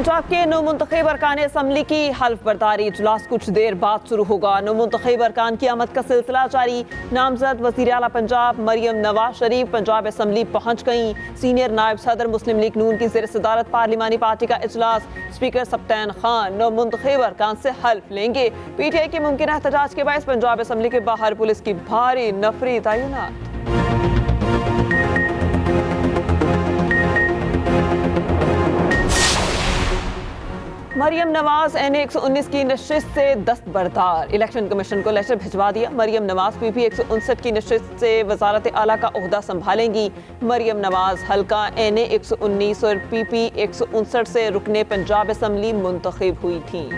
पंजाब के नौमुंतखब अरकान असम्बली की हल्फ बर्दारी इजलास कुछ देर बाद शुरू होगा। नौमुंतखब अरकान की आमद का सिलसिला जारी। नामजद वज़ीर आला पंजाब मरियम नवाज शरीफ पंजाब असम्बली पहुंच गईं। सीनियर नायब सदर मुस्लिम लीग नून की ज़ेर सदारत पार्लिमानी पार्टी का इजलास। स्पीकर सप्तान खान नौमुंतखब अरकान से हल्फ लेंगे। PTI के मुमकिन एहतजाज के बायस पंजाब असम्बली के बाहर पुलिस की भारी नफरी तैनात। मरियम नवाज NA 119 की नशिस्त से दस्तबरदार। इलेक्शन कमीशन को लेटर भिजवा दिया। मरियम नवाज PP 159 की नशिस्त से वजारत आला का ओहदा संभालेंगी। मरियम नवाज हल्का NA 119 और PP 159 से रुकने पंजाब असम्बली मुंतखब हुई थी।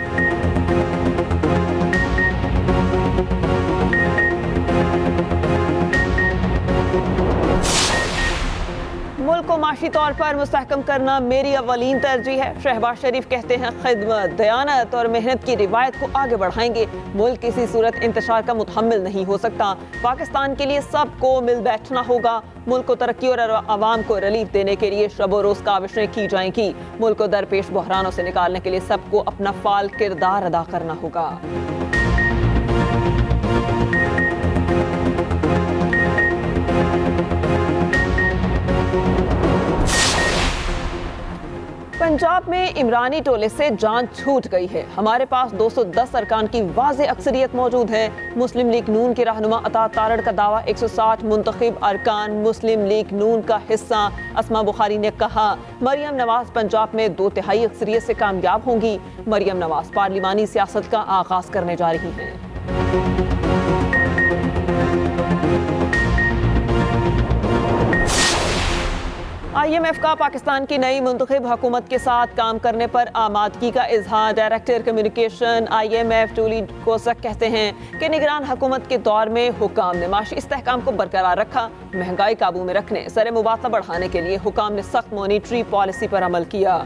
मुल्क को माशी तौर पर मुस्तहकम करना मेरी अवलीन तरजीह है। शहबाज शरीफ कहते हैं खिदमत, दयानत और मेहनत की रिवायत को आगे बढ़ाएंगे। मुल्क किसी सूरत इंतशार का मुतहम्मिल नहीं हो सकता। पाकिस्तान के लिए सबको मिल बैठना होगा। मुल्क को तरक्की और आवाम को रिलीफ देने के लिए शब रोज काविशें की जाएंगी। मुल्क को दरपेश बहरानों से निकालने के लिए सबको अपना फाल किरदार अदा करना होगा। पंजाब में इमरानी टोले से जान छूट गई है। हमारे पास 210 अरकान की वाज़ेह अक्सरियत मौजूद है। मुस्लिम लीग नून के रहनुमा अता तारड़ का दावा 160 मुंतखब अरकान मुस्लिम लीग नून का हिस्सा। अस्मा बुखारी ने कहा मरियम नवाज पंजाब में 2/3 अक्सरियत से कामयाब होंगी। मरियम नवाज पार्लिमानी सियासत का आगाज करने जा रही हैं। IMF का पाकिस्तान की नई मुंतखब हुकूमत के साथ काम करने पर आमादगी का इजहार। डायरेक्टर कम्युनिकेशन IMF टूली कोसक कहते हैं कि निगरान हुकूमत के दौर में हुकाम ने माशी इस्तेहकाम को बरकरार रखा। महंगाई काबू में रखने, सरे मुबादला बढ़ाने के लिए हुकाम ने सख्त मॉनिटरी पॉलिसी पर अमल किया।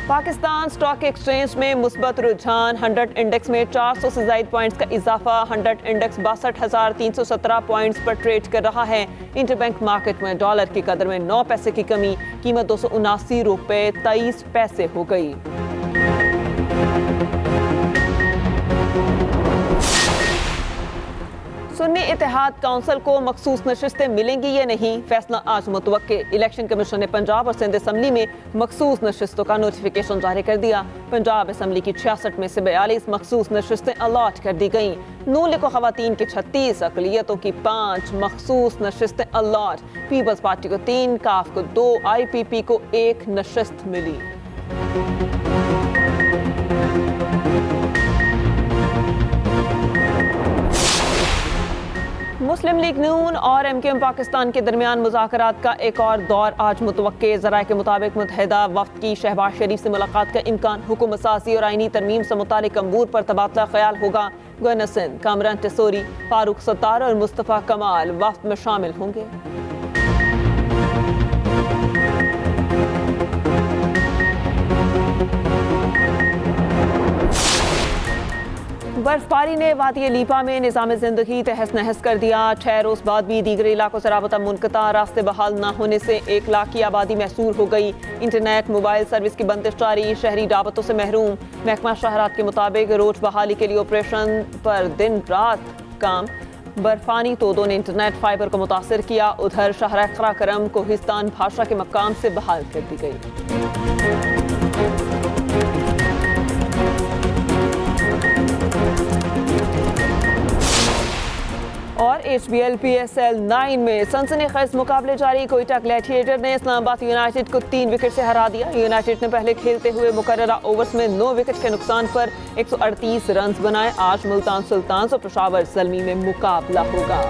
पाकिस्तान स्टॉक एक्सचेंज में मुस्बत रुझान। 100 इंडेक्स में 400 से ज़ायद पॉइंट्स का इजाफा। 100 इंडेक्स 62,317 पॉइंट्स पर ट्रेड कर रहा है। इंटरबैंक मार्केट में डॉलर की कदर में 9 पैसे की कमी, कीमत 279 रुपए 23 पैसे हो गई। सुन्नी इत्तेहाद काउंसिल को मखसूस नशिस्तें मिलेंगी या नहीं, फैसला आज मुतवक्के। इलेक्शन कमीशन ने पंजाब और सिंध असम्बली में मखसूस नशिस्तों का नोटिफिकेशन जारी कर दिया। पंजाब असम्बली की 66 में से 42 मखसूस नशिस्तें अलॉट कर दी गईं। नून लीग को खवातीन की 36, अकलियतों की 5 मखसूस नशिस्तें अलॉट। पीपल्स पार्टी को 3, काफ को 2, IPP को 1 नशिस्त मिली। मुस्लिम लीग नून और MKM पाकिस्तान के दरमियान मुज़ाकरात का एक और दौर आज मुतवक्के। ज़राए के मुताबिक मुत्तहिदा वफ़द की शहबाज शरीफ से मुलाकात का इम्कान। हुकूमत साज़ी और आईनी तरमीम से मुतालिक अमूर पर तबादला ख्याल होगा। गवर्नर सिंध कामरान टेसोरी, फारूक सत्तार और मुस्तफ़ा कमाल वफ़द में शामिल होंगे। बर्फबारी ने वादी लीपा में निज़ाम ज़िंदगी तहस नहस कर दिया। 6 रोज़ बाद भी दीगर इलाकों से राबता मुनक़ता। रास्ते बहाल न होने से 1 लाख की आबादी महसूर हो गई। इंटरनेट मोबाइल सर्विस की बंदिश जारी, शहरी दावतों से महरूम। महकमा शहरात के मुताबिक रोज बहाली के लिए ऑपरेशन पर दिन रात काम। बर्फानी तोदों ने इंटरनेट फाइबर को मुतासर किया। उधर शहर कराकरम कोहिस्तान भाषा के मकाम से बहाल कर दी गई। और HBL PSL 9 में सनसनीखेज मुकाबले जारी। कोयटा ग्लैडिएटर ने इस्लामाबाद यूनाइटेड को 3 विकेट से हरा दिया। यूनाइटेड ने पहले खेलते हुए मुकर्ररा ओवर्स में 9 विकेट के नुकसान पर 138 रन बनाए। आज मुल्तान सुल्तान और पेशावर ज़ल्मी में मुकाबला होगा।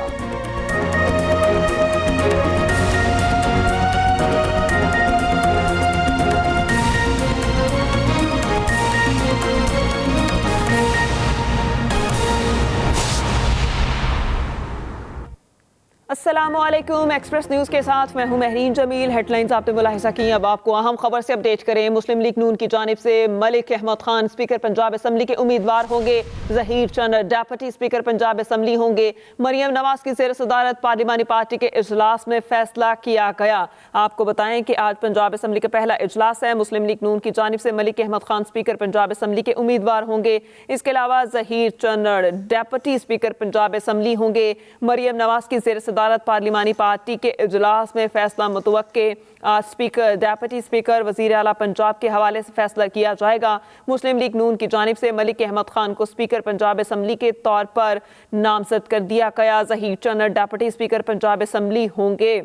अस्सलाम अस्सलामुअलैकुम। एक्सप्रेस न्यूज के साथ मैं हूं महरीन जमील। हेडलाइंस आपने मुलाहिजा की, अब आपको अहम खबर से अपडेट करें। मुस्लिम लीग नून की जानिब से मलिक अहमद खान स्पीकर पंजाब असम्बली के उम्मीदवार होंगे। जहीर चंद डेप्यूटी स्पीकर पंजाब असम्बली होंगे। मरियम नवाज की ज़ेर सदारत पार्लिमानी पार्टी के इजलास में फैसला किया गया। आपको बताएं कि आज पंजाब असम्बली का पहला इजलास है। मुस्लिम लीग नून की जानिब से मलिक अहमद खान स्पीकर पंजाब असम्बली के उम्मीदवार होंगे। इसके अलावा जहीर चंद डेप्यूटी स्पीकर पंजाब असम्बली होंगे। मरियम नवाज की ज़ेर सदारत पार्लिमानी पार्टी के इजलास में फैसला मुतवक्के। आज स्पीकर डेप्यूटी स्पीकर वज़ीर आला पंजाब के हवाले से फैसला किया जाएगा। मुस्लिम लीग नून की जानिब से मलिक अहमद खान को स्पीकर पंजाब असम्बली के तौर पर नामजद कर दिया गया। जहीर चंद डेप्यूटी स्पीकर पंजाब असम्बली होंगे।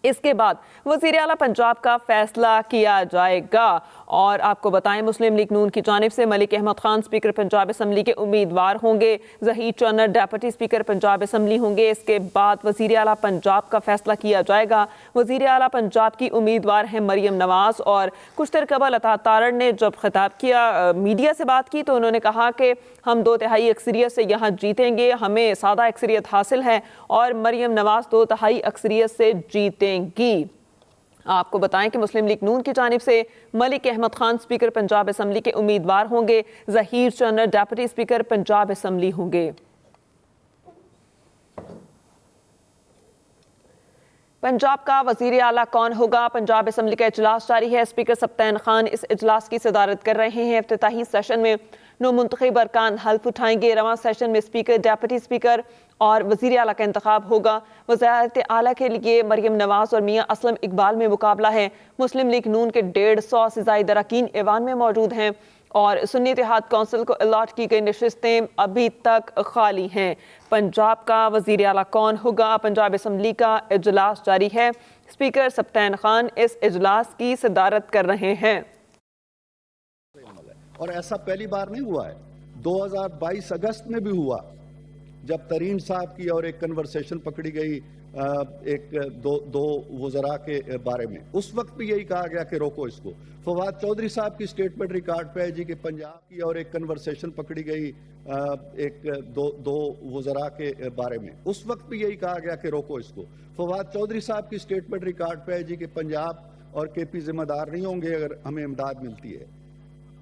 इसके बाद वज़ीर आला पंजाब का फैसला किया जाएगा। और आपको बताएं, मुस्लिम लीग नून की जानिब से मलिक अहमद खान स्पीकर पंजाब असम्बली के उम्मीदवार होंगे। जहीर चंद डेप्यूटी स्पीकर पंजाब असम्बली होंगे। इसके बाद वज़ीर आला पंजाब का फैसला किया जाएगा। वज़ीर आला पंजाब की उम्मीदवार हैं मरियम नवाज। और कुछ देर कबल अता तारड़ ने जब खिताब किया, मीडिया से बात की, तो उन्होंने कहा कि हम 2/3 अक्सरियत से यहाँ जीतेंगे, हमें सादा अक्सरियत हासिल है और मरियम नवाज 2/3 अक्सरियत से जीतेंगी। आपको बताएं कि मुस्लिम लीग नून की जानिब से मलिक अहमद खान स्पीकर पंजाब असम्बली के उम्मीदवार होंगे। जहीर चंद डेप्यूटी स्पीकर पंजाब असम्बली होंगे। पंजाब का वज़ीर आला कौन होगा? पंजाब असम्बली का इजलास जारी है। स्पीकर सप्तान खान इस इजलास की सदारत कर रहे हैं। इफ्तिताही सेशन में 9 मुंतखब अरकान हल्फ उठाएंगे। रवां सेशन में स्पीकर, डेप्यूटी स्पीकर और वज़ीर आला का इंतखाब होगा। वज़ारत आला के लिए मरियम नवाज और मियाँ असलम इकबाल में मुकाबला है। मुस्लिम लीग नून के 150 से ज़ायद अरकान ऐवान में मौजूद हैं और सुन्नी इत्तेहाद कौंसिल को अलॉट की गई नशिस्तें अभी तक खाली हैं। पंजाब का वज़ीर आला कौन होगा? पंजाब असम्बली का इजलास जारी है। स्पीकर सप्तान खान इस इजलास की सदारत कर रहे हैं। और ऐसा पहली बार नहीं हुआ है, 2022 अगस्त में भी हुआ जब तरीन साहब की और एक कन्वर्सेशन पकड़ी गई दो वज़रा के बारे में। उस वक्त भी यही कहा गया कि रोको इसको। फवाद चौधरी साहब की स्टेटमेंट रिकॉर्ड पे है जी कि पंजाब की और एक कन्वर्सेशन पकड़ी गई दो वज़रा के बारे में। उस वक्त भी यही कहा गया कि रोको इसको। फवाद चौधरी साहब की स्टेटमेंट रिकॉर्ड पे है जी कि पंजाब और केपी जिम्मेदार नहीं होंगे अगर हमें इमदाद मिलती है।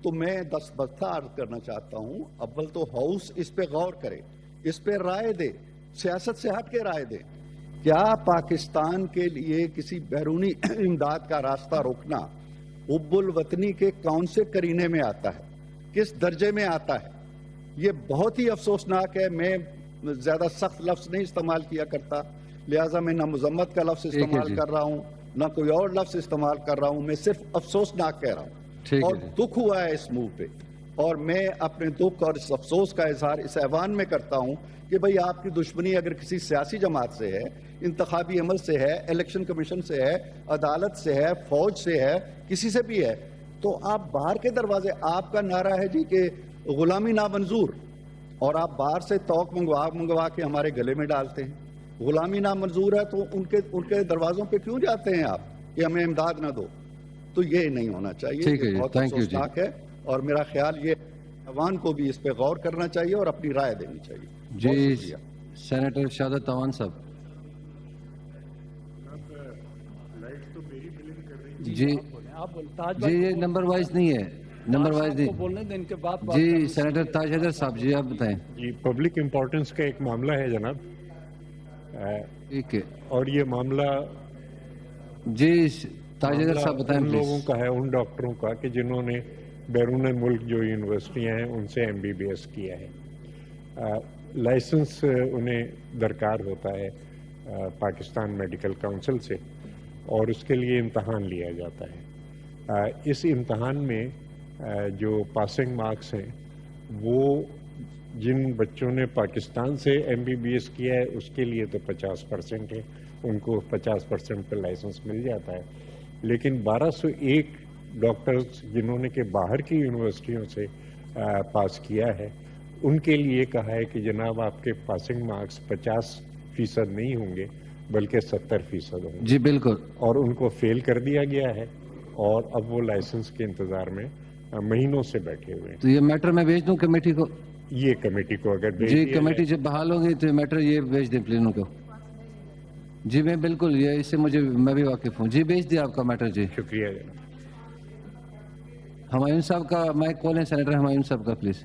तो मैं दस्तबस्ता अर्ज करना चाहता हूं, अव्वल तो हाउस इस पे गौर करे, इस पे राय दे, सियासत से हट के राय दे। क्या पाकिस्तान के लिए किसी बैरूनी इमदाद का रास्ता रोकना हुब्बुल वतनी के कौन से करीने में आता है, किस दर्जे में आता है? ये बहुत ही अफसोसनाक है। मैं ज्यादा सख्त लफ्ज नहीं इस्तेमाल किया करता, लिहाजा मैं ना मुजम्मत का लफ्ज इस्तेमाल कर रहा हूँ ना कोई और लफ्ज इस्तेमाल कर रहा हूँ। मैं सिर्फ अफसोसनाक कह रहा हूँ और दुख हुआ है इस मूव पे। और मैं अपने दुख और इस अफसोस का इजहार इस ऐवान में करता हूं कि भाई आपकी दुश्मनी अगर किसी सियासी जमात से है, इंतखाबी अमल से है, इलेक्शन कमीशन से है, अदालत से है, फौज से है, किसी से भी है, तो आप बाहर के दरवाजे, आपका नारा है जी कि गुलामी नामंजूर, और आप बाहर से तौक मंगवा के हमारे गले में डालते हैं। गुलामी नामंजूर है तो उनके दरवाजों पे क्यों जाते हैं आप कि हमें इमदाद ना दो? तो ये नहीं होना चाहिए। बहुत अफसोसनाक है और मेरा ख्याल ये अवान को भी इस पे गौर करना चाहिए और अपनी राय देनी चाहिए। जी सेनेटर शाहदत अवान साहब। जी ये नंबर वाइज नहीं है, नंबर वाइज नहीं बोलने दें इनके बाद। जी सेनेटर ताज हैदर साहब जी आप बताएं। ये पब्लिक इम्पोर्टेंस का एक मामला है जनाब। ठीक है, और ये मामला जी ताज हैदर साहब बताएं। उन लोगों का है, उन डॉक्टरों का कि जिन्होंने बैरून मुल्क जो यूनिवर्सिटियां हैं उनसे MBBS किया है। लाइसेंस उन्हें दरकार होता है पाकिस्तान मेडिकल काउंसिल से और उसके लिए इम्तहान लिया जाता है। इस इम्तहान में जो पासिंग मार्क्स हैं वो जिन बच्चों ने पाकिस्तान से MBBS किया है उसके लिए तो 50% है, उनको 50% पर लाइसेंस मिल जाता है। लेकिन 1201 डॉक्टर्स जिन्होंने के बाहर की यूनिवर्सिटियों से पास किया है उनके लिए कहा है कि जनाब आपके पासिंग मार्क्स 50% नहीं होंगे बल्कि 70% होंगे। जी बिल्कुल। और उनको फेल कर दिया गया है और अब वो लाइसेंस के इंतजार में महीनों से बैठे हुए हैं। तो ये मैटर मैं भेज दूं कमेटी को? ये कमेटी को अगर जी कमेटी जब बहाल होगी तो ये मैटर ये भेज दें प्लेनों को। जी मैं बिल्कुल, ये इससे मैं भी वाकिफ हूँ जी। भेज दिया आपका मैटर जी। शुक्रिया जनाब। हुमायूं साहब का माइक कॉल है, सेनेटर हुमायूं साहब का प्लीज।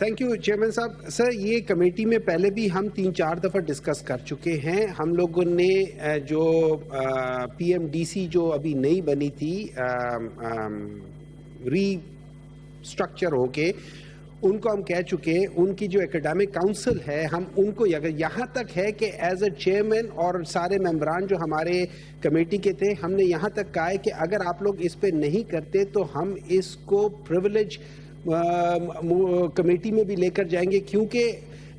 थैंक यू चेयरमैन साहब। सर, ये कमेटी में पहले भी हम 3-4 दफ़ा डिस्कस कर चुके हैं। हम लोगों ने जो पीएमडीसी जो अभी नई बनी थी रीस्ट्रक्चर होके, उनको हम कह चुके हैं, उनकी जो एकेडमिक काउंसिल है हम उनको अगर यहाँ तक है कि एज अ चेयरमैन और सारे मेंबरान जो हमारे कमेटी के थे, हमने यहाँ तक कहा है कि अगर आप लोग इस पे नहीं करते तो हम इसको प्रिविलेज कमेटी में भी लेकर जाएंगे, क्योंकि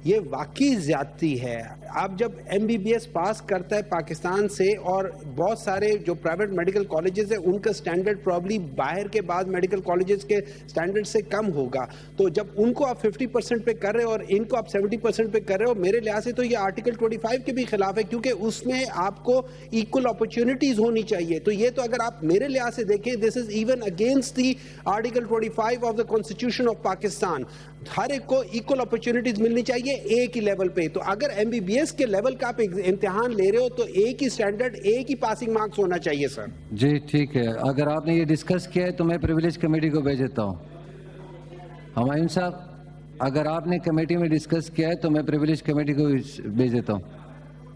ये वाकई ज्यादती है। आप जब एमबीबीएस पास करता है पाकिस्तान से, और बहुत सारे जो प्राइवेट मेडिकल कॉलेजेस है उनका स्टैंडर्ड प्रॉब्ली बाहर के बाद मेडिकल कॉलेजेस के स्टैंडर्ड से कम होगा, तो जब उनको आप 50% पे कर रहे हो और इनको आप 70% पे कर रहे हो, मेरे लिहाज से तो ये आर्टिकल 25 के भी खिलाफ है, क्योंकि उसमें आपको इक्वल अपॉर्चुनिटीज होनी चाहिए। तो ये तो अगर आप मेरे लिहाज से देखें, this is even against the article 25 of the constitution of Pakistan. हर एक को इक्वल अपॉर्चुनिटीज मिलनी चाहिए एक ही लेवल पे। तो अगर एमबीबीएस के लेवल का आप इम्तिहान ले रहे हो तो एक ही स्टैंडर्ड, एक ही पासिंग मार्क्स होना चाहिए सर। जी ठीक है, अगर आपने ये डिस्कस किया है तो मैं प्रिविलेज कमेटी को भेज देता हूँ। हुमायूं साहब, अगर आपने कमेटी में डिस्कस किया है तो मैं प्रिविलेज कमेटी को भेज देता हूँ।